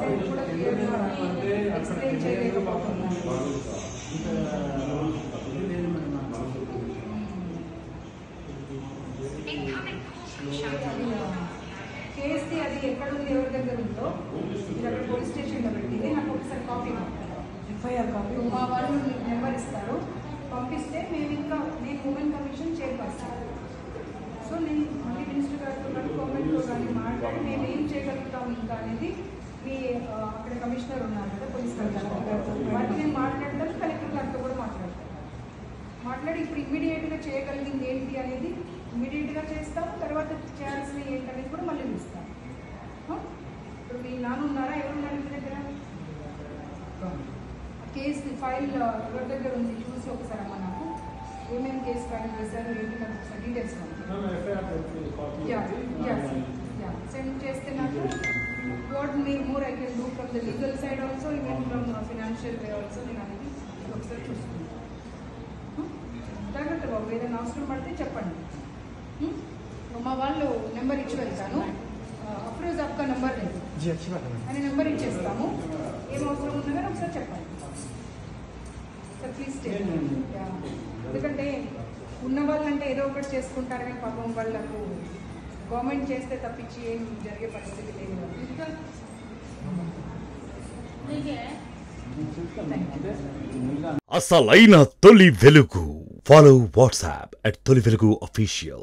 Extent కూడా క్లియర్గా explain చేయలేకపోతున్నాను. కేసు అది ఎక్కడుంది, ఎవరి దగ్గర ఉందో మీరు అక్కడ పోలీస్ స్టేషన్లో పెట్టింది నాకు ఒకసారి కాపీ ఎఫ్ఐఆర్ కాపీ మా వాళ్ళు నెంబర్ ఇస్తారు, పంపిస్తే మేము ఇంకా నేను ఉమెన్ కమిషన్ చైర్పర్సన్. సో నేను మళ్ళీ మినిస్టర్ గారితో కానీ గవర్నమెంట్తో కానీ మాట్లాడి మేము ఏం చేయగలుగుతాం ఇంకా అనేది మీ అక్కడ కమిషనర్ ఉన్నారు కదా పోలీస్ కలెక్టర్ గారితో, వాటిని నేను మాట్లాడతాను, కలెక్టర్ గారితో కూడా మాట్లాడతాను. మాట్లాడి ఇప్పుడు ఇమ్మీడియట్గా చేయగలిగింది ఏంటి అనేది ఇమ్మీడియట్గా చేస్తాము, తర్వాత చేయాల్సినవి ఏంటనేది కూడా మళ్ళీ చూస్తాము. ఇప్పుడు మీ నాన్న ఉన్నారా, ఎవరున్నారు ఇంటి దగ్గర? కేసు ఫైల్ ఎవరి దగ్గర ఉంది చూసి ఒకసారి అమ్మ నాకు ఏమేమి కేసు ఫైల్ చేశారు ఏంటి నాకు ఒకసారి డీటెయిల్స్ సెండ్ చేస్తే నాకు what more I can do from the legal side also, even from financial way also నేను అనేది ఒకసారి చూసుకుంటాను. జాగ్రత్త బాబు, ఏదైనా అవసరం పడితే చెప్పండి. మా వాళ్ళు నెంబర్ ఇచ్చి వెళ్తాను, అఫ్రోజ్ आपका నెంబర్ లేదు అని నెంబర్ ఇచ్చేస్తాము, ఏం అవసరం ఉన్నా కానీ ఒకసారి చెప్పండి సార్ ప్లీజ్ స్టే. ఎందుకంటే ఉన్న వాళ్ళంటే ఏదో ఒకటి చేసుకుంటారు కానీ పాపం వాళ్ళకు గవర్నమెంట్ చేస్తే తప్పించి ఏం జరిగే పరిస్థితి లేదు. అసలైన తొలి వెలుగు. ఫాలో వాట్సాప్ @తొలి వెలుగు official.